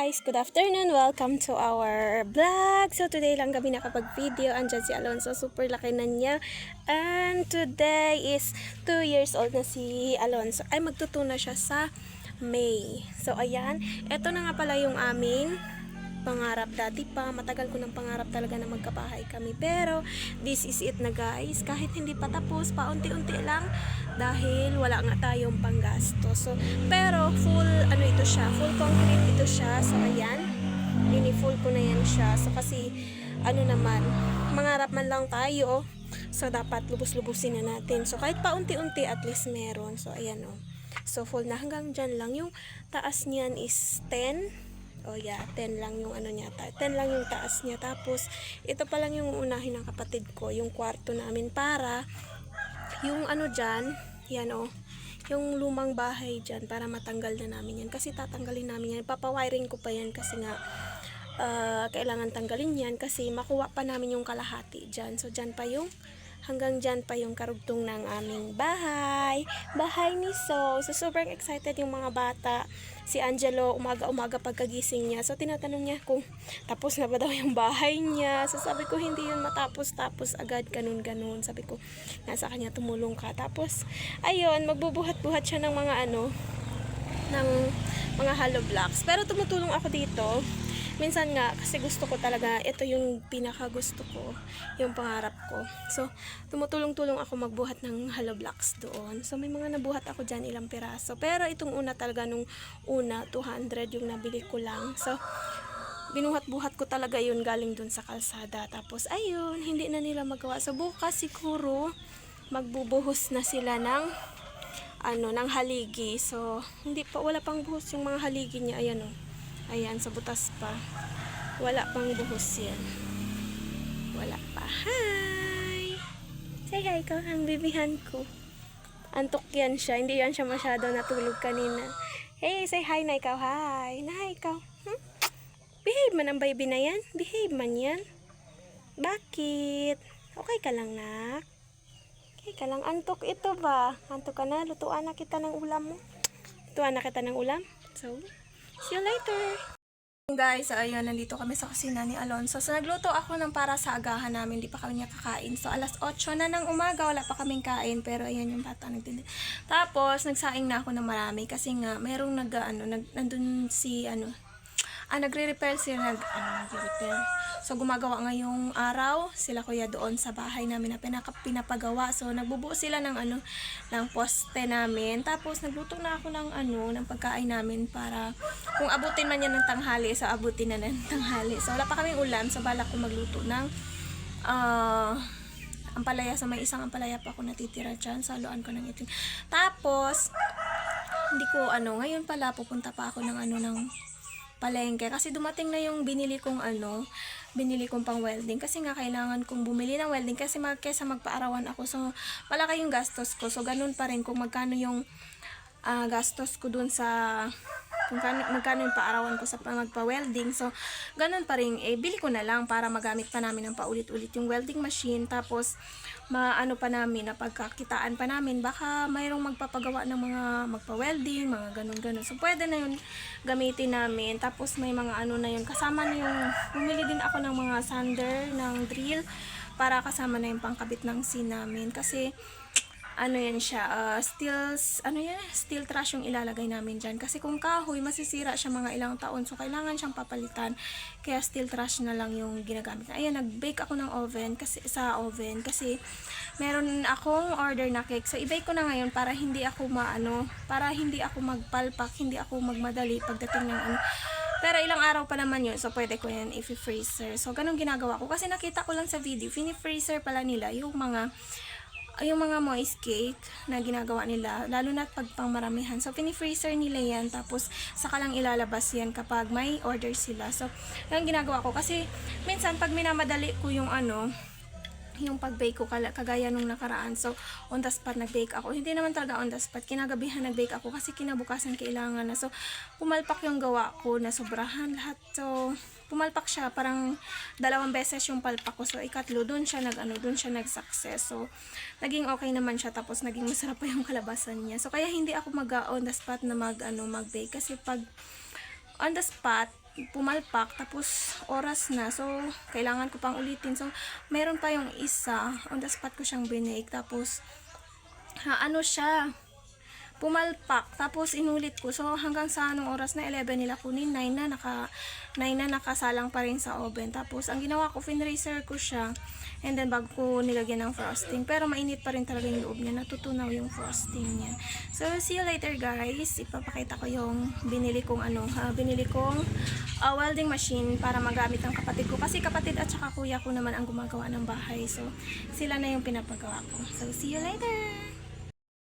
Guys, good afternoon. Welcome to our vlog. So today lang kami nakapag-video. Andyan si Alonso, super laki na niya. And today is 2 years old na si Alonso. Ay magtutuna siya sa May. So ayan, eto na nga pala yung aming pangarap dati pa. Matagal ko ng pangarap talaga na magkabahay kami. Pero this is it na guys. Kahit hindi pa tapos, paunti-unti lang dahil wala nga tayong panggasto. So, pero full ano ito siya, full concrete ito siya. So ayan, full ko na yan siya. So kasi ano naman, mangarap man lang tayo. So dapat lubos-lubusin na natin. So kahit paunti-unti at least meron. So ayan oh. So full na hanggang dyan lang. Yung taas niyan is 10. Oh yeah, 10 lang yung ano niya, 10 lang yung taas niya. Tapos ito pa lang yung unahin ng kapatid ko, yung kwarto namin para yung ano diyan, yan oh, yung lumang bahay diyan para matanggal na namin yan. Kasi tatanggalin namin yan, papawiring ko pa yan kasi nga kailangan tanggalin yan kasi makuha pa namin yung kalahati diyan. So diyan pa yung hanggang dyan pa yung karugtong ng aming bahay ni So. So sobrang excited yung mga bata. Si Angelo umaga-umaga pagkagising niya. So tinatanong niya kung tapos na ba daw yung bahay niya. So sabi ko hindi yun matapos agad ganun. Sabi ko nasa kanya tumulong ka. Tapos ayun magbubuhat-buhat siya ng mga ano ng mga hollow blocks. Pero tumutulong ako dito. Minsan nga, kasi gusto ko talaga, ito yung pinaka gusto ko, yung pangarap ko. So, tumutulong-tulong ako magbuhat ng hollow blocks doon. So, may mga nabuhat ako dyan, ilang piraso. Pero itong una talaga, nung una, 200 yung nabili ko lang. So, binuhat-buhat ko talaga yun galing dun sa kalsada. Tapos, ayun, hindi na nila magawa. So, bukas siguro, magbubuhos na sila ng ng haligi. So, wala pang buhos yung mga haligi niya. Ayan o. Ayan, sa butas pa. Wala pang buhos yan. Wala pa. Hi! Say hi ko, ang bibihan ko. Antok yan siya. Hindi yan siya masyado natulog kanina. Hey, say hi na ikaw. Hi. Na ikaw. Behave man ang baby na yan. Behave man yan. Bakit? Okay ka lang, nak? Okay ka lang. Antok ito ba? Antok ka na? Lutuan na kita ng ulam mo. Lutuan na kita ng ulam. So, see you later. Guys, ayun, nandito kami sa kusina ni Alonso. So, nagluto ako ng para sa agahan namin. Di pa kami niya kakain. So, alas 8 na ng umaga. Wala pa kaming kain. Pero, ayan yung bata nagtindi. Tapos, nagsaing na ako ng marami. Kasi nga, merong nandun si, nagre-repair sila. Nagre-repair. So, gumagawa ngayong araw. Sila kuya doon sa bahay namin na pinapagawa. So, nagbubuo sila ng ng poste namin. Tapos, nagluto na ako ng ng pagkain namin para kung abutin man yan ng tanghali, so abutin na ng tanghali. So, wala pa kaming ulam. So, balak ko magluto ng ampalaya. So, may isang ampalaya pa ako natitira dyan. So, haluan ko ng itlog. Tapos, hindi ko ngayon pala pupunta pa ako ng ng palengke kasi dumating na yung binili kong pang welding kasi nga kailangan kong bumili ng welding kasi kesa magpaarawan ako, so malaki yung gastos ko. So ganun pa rin kung magkano yung gastos ko dun sa kung magkano yung paarawan ko sa magpa-welding. So ganun pa rin, bili ko na lang para magamit pa namin ng paulit-ulit yung welding machine. Tapos maano pa namin, na pagkakitaan pa namin, baka mayroong magpapagawa ng mga magpa-welding, mga ganun-ganun. So, pwede na yun gamitin namin. Tapos, may mga na yun. Kasama na yung, bumili din ako ng mga sander, ng drill, para kasama na yung pangkabit ng scene namin. Kasi, yan siya, steel trash yung ilalagay namin dyan. Kasi kung kahoy, masisira siya mga ilang taon. So, kailangan siyang papalitan. Kaya steel trash na lang yung ginagamit. Ayan, nag-bake ako ng sa oven. Kasi, meron akong order na cake. So, i-bake ko na ngayon para hindi ako para hindi ako magpalpak, hindi ako magmadali pagdating ng Pero ilang araw pa naman yun. So, pwede ko yan i-freezer. So, ganun ginagawa ko. Kasi nakita ko lang sa video, fini-freezer pala nila yung mga moist cake na ginagawa nila, lalo na pag pangmaramihan. So, pini-freezer nila yan, tapos saka lang ilalabas yan kapag may order sila. So, yung ginagawa ko, kasi minsan pag minamadali ko yung yung pag-bake ko, kagaya nung nakaraan. So, on the spot nag-bake ako. Hindi naman talaga on the spot. Kinagabihan nag-bake ako kasi kinabukasan kailangan na. So, pumalpak yung gawa ko na sobrahan lahat. So, pumalpak siya. Parang 2 beses yung palpak ko. So, ikatlo, dun siya nag-success. So, naging okay naman siya. Tapos, naging masarap pa yung kalabasan niya. So, kaya hindi ako on the spot na mag-bake. Kasi pag on the spot, pumalpak, tapos oras na. So, kailangan ko pang ulitin. So, meron pa yung isa. On the spot ko siyang binake. Tapos, ano siya, pumalpak. Tapos, inulit ko. So, hanggang sa anong oras na 11 nila kunin, 9 na nakasalang pa rin sa oven. Tapos, ang ginawa ko, finracer ko siya. And then, bago ko nilagyan ng frosting. Pero, mainit pa rin talaga yung loob niya. Natutunaw yung frosting niya. So, see you later, guys. Ipapakita ko yung binili kong welding machine para magamit ng kapatid ko. Kasi kapatid at saka kuya ko naman ang gumagawa ng bahay. So, sila na yung pinapagawa ko. So, see you later!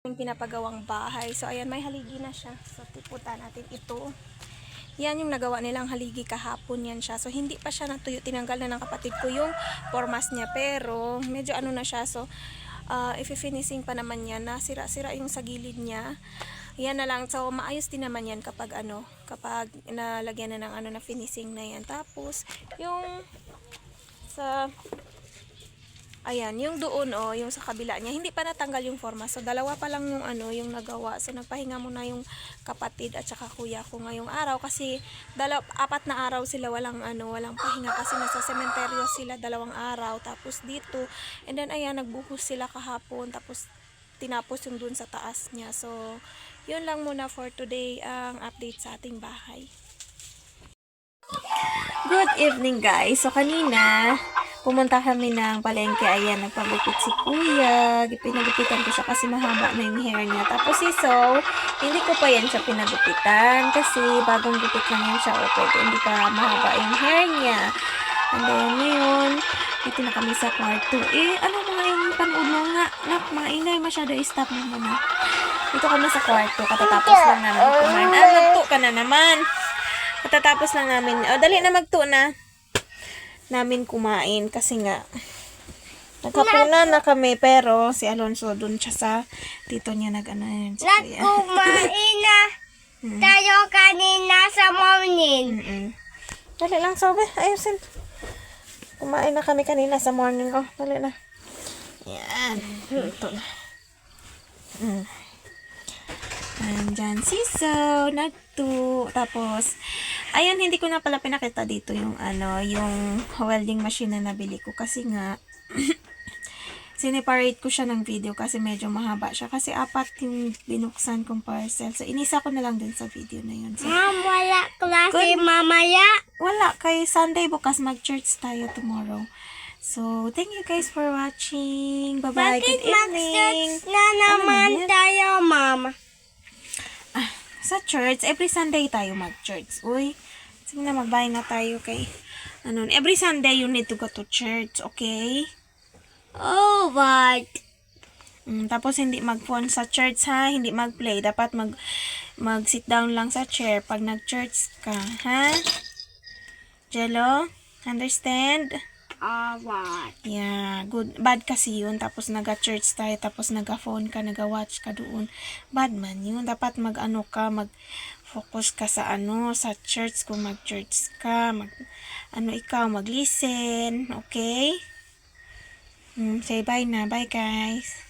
Yung pinapagawang bahay. So, ayan, may haligi na siya. So, tiputan natin ito. Yan yung nagawa nilang haligi kahapon, yan siya. So, hindi pa siya natuyo. Tinanggal na ng kapatid ko yung formas niya. Pero, medyo ano na siya. So, i-finishing pa naman yan. Nasira-sira yung sa gilid niya. Yan na lang. So, maayos din naman yan kapag nalagyan na ng na finishing na yan. Tapos, yung ayan, yung doon yung sa kabila niya, hindi pa natanggal yung forma. So, dalawa pa lang yung yung nagawa. So, nagpahinga muna yung kapatid at saka kuya ko ngayong araw kasi 4 na araw sila walang pahinga kasi nasa sementeryo sila 2 araw. Tapos dito, and then ayan, nagbuhos sila kahapon. Tapos tinapos yung dun sa taas niya. So, yun lang muna for today ang update sa ating bahay. Good evening, guys. So, kanina, pumunta kami ng palengke. Ayan, nagpagupit si kuya. Pinagupitan ko siya kasi mahaba na yung hair niya. Tapos si So, hindi ko pa yan siya pinagupitan kasi bagong gupit lang yan siya. O, pwede hindi pa mahaba yung hair niya. And then, ngayon, dito na kami sa kwarto. Ano mga yung panood mo nga? Maingay masyado. Stop mo muna. Dito kami sa kwarto. Katatapos lang namin kumain. Magto ka na naman. Katatapos lang namin. Dali na magto na. Namin kumain kasi nga naghapunan na kami pero si Alonso dun siya sa tito niya nag-ano si kuya. Kumain na tayo kanina sa morning. Dali lang, Sobe. Ayusin. Kumain na kami kanina sa morning. Dali na. Yan. Ito na. Andyan si So, nagto. Tapos, ayun, hindi ko na pala pinakita dito yung yung welding machine na nabili ko kasi nga sineparate ko siya ng video kasi medyo mahaba siya kasi 4 yung binuksan kong parcel. So, inisa ko na lang din sa video na yun. So, Ma'am, wala klase mamaya. wala. Kay Sunday bukas mag-church tayo tomorrow. So, thank you guys for watching. Bye-bye. Bakit Good evening. mag-search na naman tayo, mama? Sa church, every Sunday tayo mag-church. Uy, sige na, mag-bye na tayo kay every Sunday you need to go to church, okay? Oh, what? Tapos hindi mag-phone sa church ha, hindi mag-play. Dapat mag-sit down lang sa chair pag nag-church ka, ha? Jello, understand? What? Yeah, good. Bad kasi yun. Tapos naga-church tayo, tapos naga-phone ka, naga-watch ka doon. Bad man yun. Dapat mag-focus ka sa sa church kung mag-church ka. Ikaw, mag-listen. Okay? Say bye na. Bye, guys.